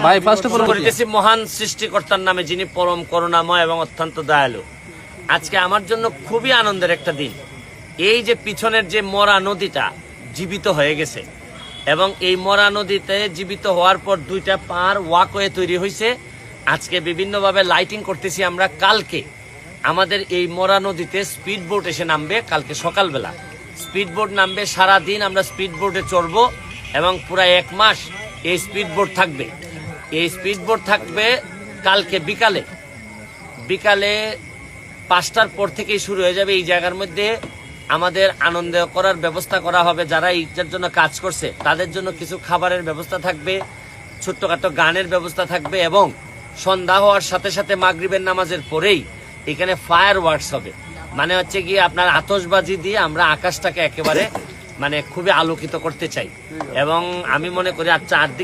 ভাই first of all করিতেছি মহান সৃষ্টিকর্তার নামে, যিনি পরম করুণাময় এবং অত্যন্ত দয়ালু। আজকে আমার জন্য খুবই আনন্দের একটা দিন। এই যে পিছনের যে মরা নদীটা জীবিত হয়ে গেছে, এবং এই মরা নদীতে জীবিত হওয়ার পর দুইটা পার ওয়াকওয়ে তৈরি হয়েছে। আজকে বিভিন্নভাবে লাইটিং করতেছি আমরা। কালকে আমাদের এই মরা নদীতে স্পিড বোট এসে নামবে, কালকে সকালবেলা স্পিড বোট নামবে। সারাদিন আমরা স্পিড বোটে চড়বো এবং পুরা 1 মাস এই স্পিড বোট থাকবে। এই স্পিড বোট থাকবে কালকে বিকালে 5টার পর থেকেই শুরু হয়ে যাবে। এই জায়গার মধ্যে আমাদের আনন্দ করার ব্যবস্থা করা হবে। যারা এইটার জন্য কাজ করছে তাদের জন্য কিছু খাবারের ব্যবস্থা থাকবে, ছোট্টখাটো গানের ব্যবস্থা থাকবে, এবং সন্ধ্যা হওয়ার সাথে সাথে মাগরিবের নামাজের পরেই এখানে ফায়ার ওয়ার্কস হবে। মানে হচ্ছে গিয়ে আপনার আতশবাজি দিয়ে আমরা আকাশটাকে একেবারে মানে খুবই আলোকিত করতে চাই। এবং আমি মনে করি আর চারদিকে